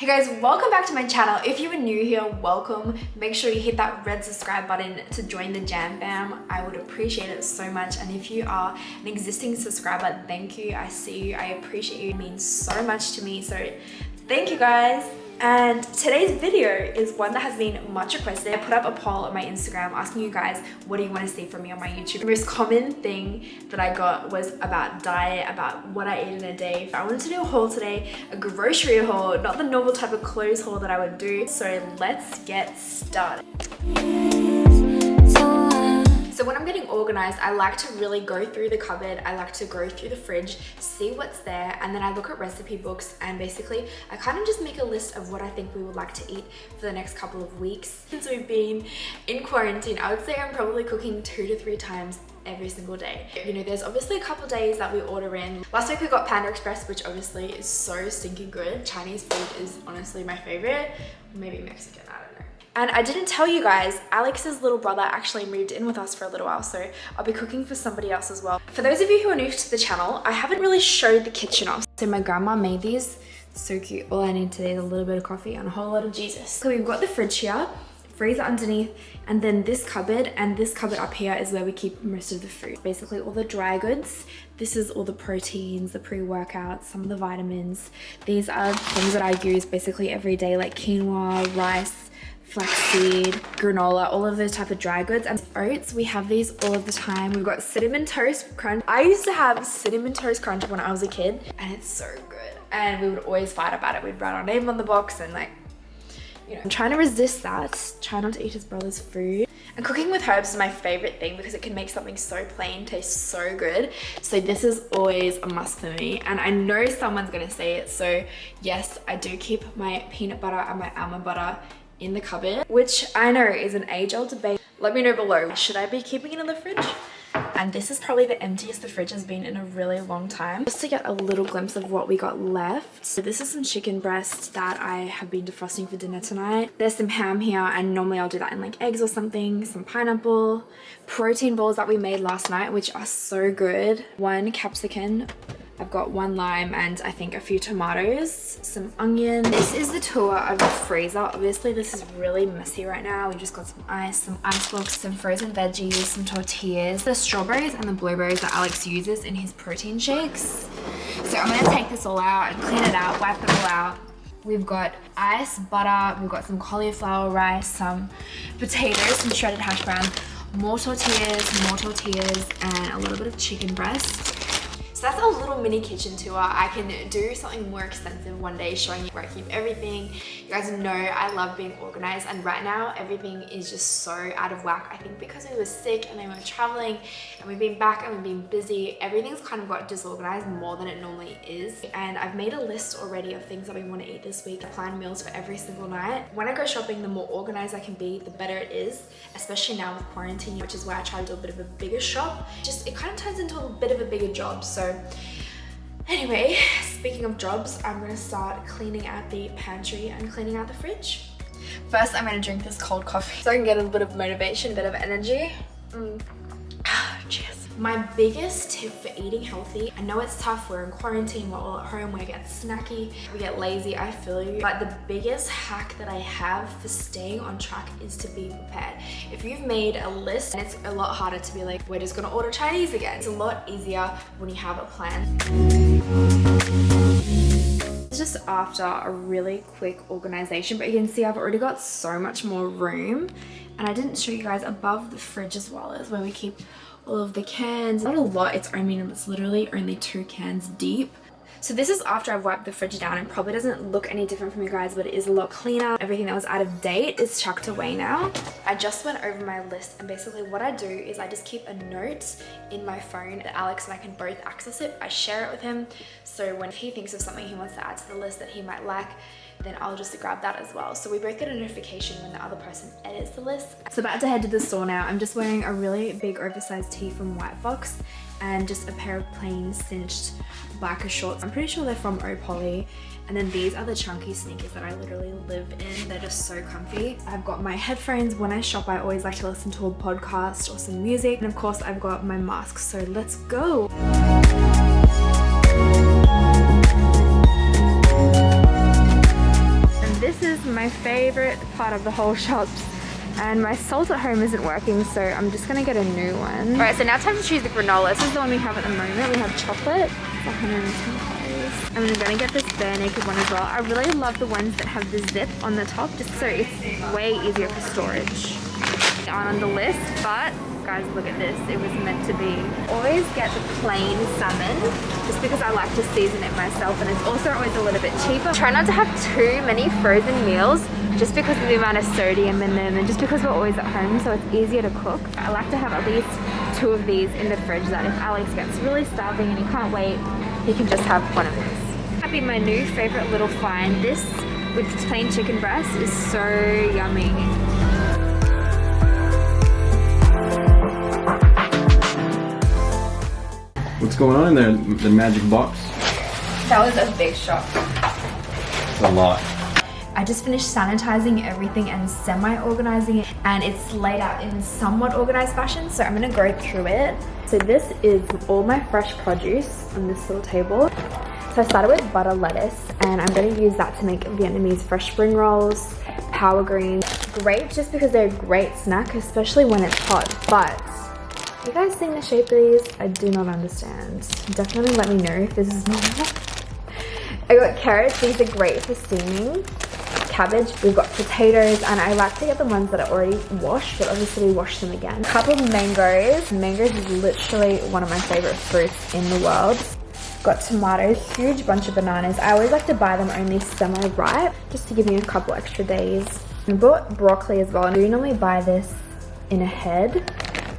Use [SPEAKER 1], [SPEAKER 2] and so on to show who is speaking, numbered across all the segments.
[SPEAKER 1] Hey guys, welcome back to my channel. If you are new here, welcome. Make sure you hit that red subscribe button to join the jam fam. I would appreciate it so much. And if you are an existing subscriber, thank you. I see you, I appreciate you. It means so much to me. So thank you guys. And today's video is one that has been much requested. I put up a poll on my Instagram asking you guys, what do you want to see from me on my YouTube? The most common thing that I got was about diet, about what I eat in a day. I wanted to do a haul today, a grocery haul, not the normal type of clothes haul that I would do. So let's get started. So when I'm getting organized, I like to really go through the cupboard. I like to go through the fridge, see what's there, and then I look at recipe books and basically I kind of just make a list of what I think we would like to eat for the next couple of weeks. Since we've been in quarantine, I would say I'm probably cooking 2 to 3 times every single day. You know, there's obviously a couple days that we order in. Last week we got Panda Express, which obviously is so stinking good. Chinese food is honestly my favorite. Maybe Mexican, I don't know. And I didn't tell you guys, Alex's little brother actually moved in with us for a little while, so I'll be cooking for somebody else as well. For those of you who are new to the channel, I haven't really showed the kitchen off. So my grandma made these, so cute. All I need today is a little bit of coffee and a whole lot of Jesus. So we've got the fridge here, freezer underneath, and then this cupboard, and this cupboard up here is where we keep most of the food. Basically all the dry goods. This is all the proteins, the pre-workouts, some of the vitamins. These are things that I use basically every day, like quinoa, rice, flaxseed, granola, all of those type of dry goods. And oats, we have these all of the time. We've got cinnamon toast crunch. I used to have cinnamon toast crunch when I was a kid, and it's so good. And we would always fight about it. We'd write our name on the box and like, you know, I'm trying to resist that. Try not to eat his brother's food. And cooking with herbs is my favorite thing because it can make something so plain taste so good. So this is always a must for me. And I know someone's gonna say it. So yes, I do keep my peanut butter and my almond butter in the cupboard, which I know is an age-old debate. Let me know below, should I be keeping it in the fridge? And this is probably the emptiest the fridge has been in a really long time. Just to get a little glimpse of what we got left. So this is some chicken breast that I have been defrosting for dinner tonight. There's some ham here, and normally I'll do that in like eggs or something. Some pineapple, protein balls that we made last night, which are so good. 1 capsicum. I've got 1 lime and I think a few tomatoes, some onion. This is the tour of the freezer. Obviously this is really messy right now. We just got some ice blocks, some frozen veggies, some tortillas, the strawberries and the blueberries that Alex uses in his protein shakes. So I'm gonna take this all out and clean it out, wipe it all out. We've got ice, butter, we've got some cauliflower rice, some potatoes, some shredded hash browns, more tortillas, and a little bit of chicken breast. So that's a little mini kitchen tour. I can do something more extensive one day showing you where I keep everything. You guys know I love being organized, and right now everything is just so out of whack. I think because we were sick and then we were traveling and we've been back and we've been busy, everything's kind of got disorganized more than it normally is. And I've made a list already of things that we want to eat this week. I plan meals for every single night. When I go shopping, the more organized I can be, the better it is, especially now with quarantine, which is why I try to do a bit of a bigger shop. Just it kind of turns into a bit of a bigger job. So anyway, speaking of jobs, I'm gonna start cleaning out the pantry and cleaning out the fridge. First, I'm gonna drink this cold coffee so I can get a bit of motivation, a bit of energy. Cheers. My biggest tip for eating healthy, I know it's tough, we're in quarantine, we're all at home, we get snacky, we get lazy, I feel you. But the biggest hack that I have for staying on track is to be prepared. If you've made a list, it's a lot harder to be like, we're just gonna order Chinese again. It's a lot easier when you have a plan. It's just after a really quick organization, but you can see I've already got so much more room. And I didn't show you guys above the fridge as well as where we keep all of the cans. Not a lot, it's literally only 2 cans deep. So this is after I've wiped the fridge down. It probably doesn't look any different from you guys, but it is a lot cleaner. Everything that was out of date is chucked away now. I just went over my list, and basically what I do is I just keep a note in my phone that Alex and I can both access it. I share it with him, so when he thinks of something he wants to add to the list that he might like, then I'll just grab that as well. So we both get a notification when the other person edits the list. So about to head to the store now. I'm just wearing a really big oversized tee from White Fox and just a pair of plain cinched biker shorts. I'm pretty sure they're from Opoly. And then these are the chunky sneakers that I literally live in. They're just so comfy. I've got my headphones. When I shop, I always like to listen to a podcast or some music. And of course, I've got my mask. So let's go. my favorite part of the whole shops. And my salt at home isn't working, so I'm just gonna get a new one. All right, so now time to choose the granola. This is the one we have at the moment. We have chocolate, it's 110 calories. And I'm gonna get this bare naked one as well. I really love the ones that have the zip on the top, just so it's way easier for storage. On the list, but guys, look at this. It was meant to be. Always get the plain salmon, just because I like to season it myself, and it's also always a little bit cheaper. Try not to have too many frozen meals, just because of the amount of sodium in them, and just because we're always at home, so it's easier to cook. I like to have at least 2 of these in the fridge, that if Alex gets really starving and he can't wait, he can just have one of these. That'd be my new favorite little find. This with plain chicken breast is so yummy.
[SPEAKER 2] What's going on in there, the magic box?
[SPEAKER 1] That was a big shock.
[SPEAKER 2] It's a lot.
[SPEAKER 1] I just finished sanitizing everything and semi-organizing it, and it's laid out in somewhat organized fashion, so I'm gonna go through it. So this is all my fresh produce on this little table. So I started with butter lettuce, and I'm gonna use that to make Vietnamese fresh spring rolls, power greens, grapes, just because they're a great snack, especially when it's hot. But you guys seeing the shape of these? I do not understand. Definitely let me know if this is normal. I got carrots, these are great for steaming. Cabbage, we've got potatoes, and I like to get the ones that are already washed, but obviously we wash them again. A couple of mangoes. Mangoes is literally one of my favorite fruits in the world. Got tomatoes, huge bunch of bananas. I always like to buy them only semi-ripe, just to give me a couple extra days. I bought broccoli as well, and we normally buy this in a head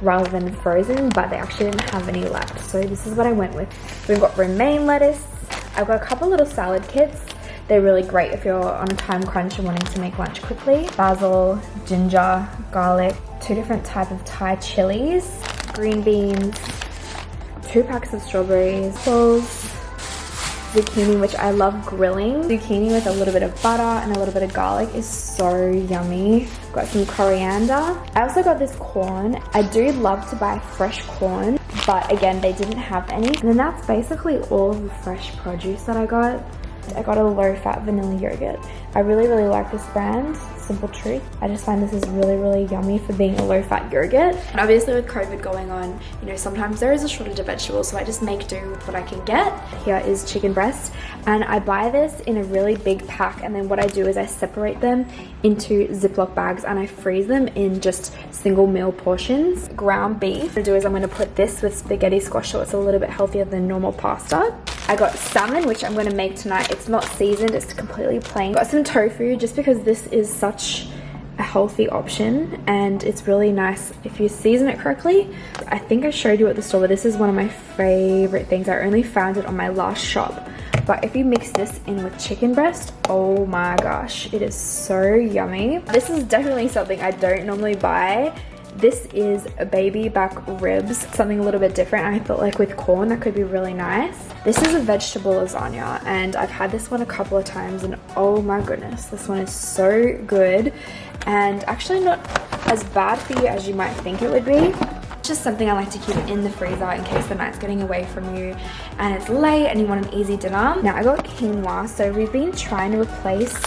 [SPEAKER 1] rather than frozen, but they actually didn't have any left, so this is what I went with. We've got romaine lettuce. I've got a couple little salad kits. They're really great if you're on a time crunch and wanting to make lunch quickly. Basil, ginger, garlic, 2 different types of Thai chilies, green beans, 2 packs of strawberries, apples, zucchini, which I love grilling. Zucchini with a little bit of butter and a little bit of garlic is so yummy. Got some coriander. I also got this corn. I do love to buy fresh corn, but again, they didn't have any. And then that's basically all of the fresh produce that I got. I got a low-fat vanilla yogurt. I really like this brand, Simple Truth. I just find this is really yummy for being a low-fat yogurt. And obviously with COVID going on, you know, sometimes there is a shortage of vegetables, so I just make do with what I can get. Here is chicken breast, and I buy this in a really big pack, and then what I do is I separate them into Ziploc bags and I freeze them in just single meal portions. Ground beef, what I do is I'm gonna put this with spaghetti squash, so it's a little bit healthier than normal pasta. I got salmon, which I'm going to make tonight. It's not seasoned, it's completely plain. Got some tofu, just because this is such a healthy option and it's really nice if you season it correctly. I think I showed you at the store, but this is one of my favorite things. I only found it on my last shop. But if you mix this in with chicken breast, oh my gosh, it is so yummy. This is definitely something I don't normally buy. This is a baby back ribs, something a little bit different. I felt like with corn that could be really nice. This is a vegetable lasagna, and I've had this one a couple of times, and oh my goodness, this one is so good and actually not as bad for you as you might think it would be. Just something I like to keep in the freezer in case the night's getting away from you and it's late and you want an easy dinner. Now I got quinoa, so we've been trying to replace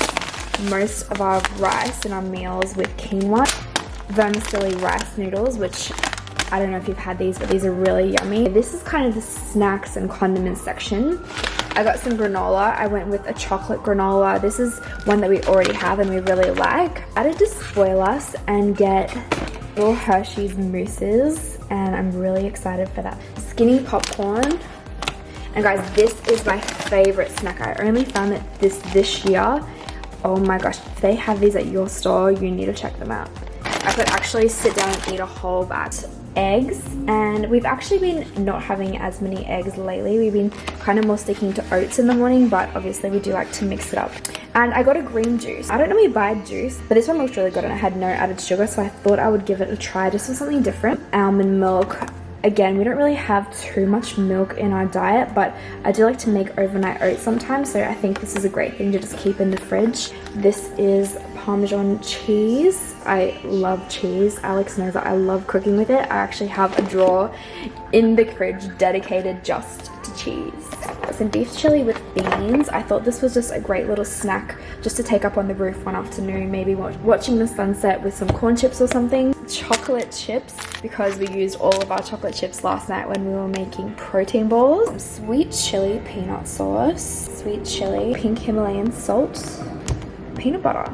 [SPEAKER 1] most of our rice in our meals with quinoa. Vermicelli rice noodles, which I don't know if you've had these, but these are really yummy. This is kind of the snacks and condiments section. I got some granola. I went with a chocolate granola. This is one that we already have and we really like. I added to spoil us and get little Hershey's mousses, and I'm really excited for that. Skinny popcorn. And guys, this is my favorite snack. I only found it this year. Oh my gosh, if they have these at your store, you need to check them out. I could actually sit down and eat a whole batch. Eggs, and we've actually been not having as many eggs lately. We've been kind of more sticking to oats in the morning, but obviously we do like to mix it up. And I got a green juice. I don't normally buy juice, but this one looked really good and it had no added sugar, so I thought I would give it a try just for something different. Almond milk. Again, we don't really have too much milk in our diet, but I do like to make overnight oats sometimes, so I think this is a great thing to just keep in the fridge. This is Parmesan cheese. I love cheese. Alex knows that I love cooking with it. I actually have a drawer in the fridge dedicated just to cheese. some beef chili with beans. I thought this was just a great little snack just to take up on the roof one afternoon, maybe watching the sunset with some corn chips or something. Chocolate chips, because we used all of our chocolate chips last night when we were making protein balls. Some sweet chili peanut sauce, sweet chili, pink Himalayan salt, peanut butter.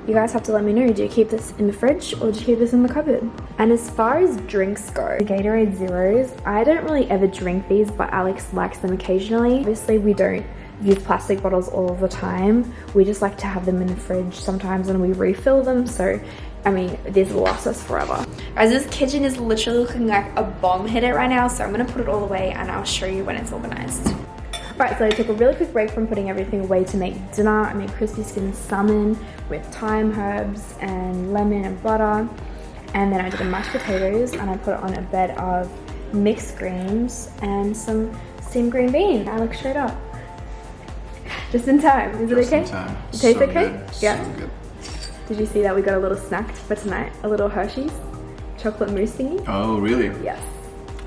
[SPEAKER 1] You guys have to let me know, do you keep this in the fridge or do you keep this in the cupboard? And as far as drinks go, the Gatorade Zeros, I don't really ever drink these, but Alex likes them occasionally. Obviously we don't use plastic bottles all of the time. We just like to have them in the fridge sometimes and we refill them, so I mean, these will last us forever. Guys, this kitchen is literally looking like a bomb hit it right now, so I'm gonna put it all away and I'll show you when it's organized. Alright, so I took a really quick break from putting everything away to make dinner. I made crispy skin salmon with thyme, herbs, and lemon and butter. And then I did the mashed potatoes and I put it on a bed of mixed greens and some steamed green beans. I look straight up. Just in time. Is it okay?
[SPEAKER 2] Just in time.
[SPEAKER 1] It tastes
[SPEAKER 2] So
[SPEAKER 1] okay?
[SPEAKER 2] good.
[SPEAKER 1] Yeah.
[SPEAKER 2] So good.
[SPEAKER 1] Did you see that we got a little snack for tonight? A little Hershey's chocolate mousse thingy?
[SPEAKER 2] Oh, really?
[SPEAKER 1] Yes.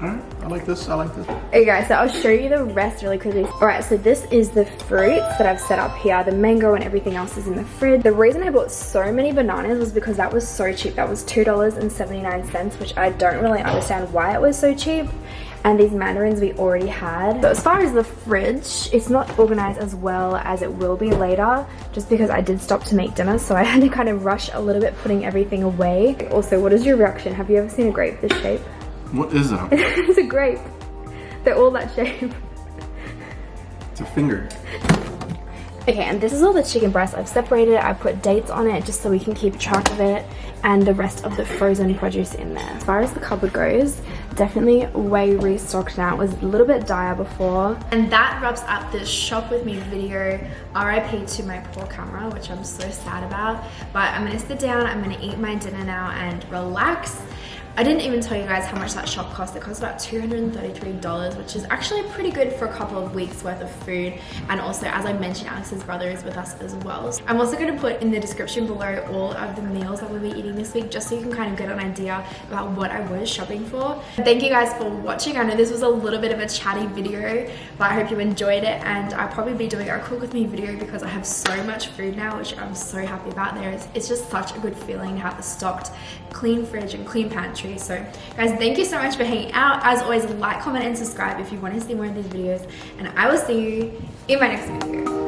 [SPEAKER 2] Alright, I like this. I like this.
[SPEAKER 1] Okay guys, so I'll show you the rest really quickly. Alright, so this is the fruits that I've set up here. The mango and everything else is in the fridge. The reason I bought so many bananas was because that was so cheap. That was $2.79, which I don't really understand why it was so cheap. And these mandarins we already had. So as far as the fridge, it's not organized as well as it will be later, just because I did stop to make dinner, so I had to kind of rush a little bit putting everything away. Also, what is your reaction? Have you ever seen a grape this shape?
[SPEAKER 2] What is that?
[SPEAKER 1] It's a grape. They're all that shape.
[SPEAKER 2] It's a finger.
[SPEAKER 1] Okay, and this is all the chicken breast. I've separated it. I put dates on it just so we can keep track of it, and the rest of the frozen produce in there. As far as the cupboard goes, definitely way restocked now. It was a little bit dire before. And that wraps up this shop with me video. RIP to my poor camera, which I'm so sad about. But I'm gonna sit down, I'm gonna eat my dinner now and relax. I didn't even tell you guys how much that shop cost. It cost about $233, which is actually pretty good for a couple of weeks worth of food. And also, as I mentioned, Alex's brother is with us as well. So I'm also going to put in the description below all of the meals that we'll be eating this week, just so you can kind of get an idea about what I was shopping for. Thank you guys for watching. I know this was a little bit of a chatty video, but I hope you enjoyed it. And I'll probably be doing a cook with me video because I have so much food now, which I'm so happy about. It's just such a good feeling to have a stocked, clean fridge and clean pantry. So guys, thank you so much for hanging out. As always, like, comment and subscribe if you want to see more of these videos, and I will see you in my next video.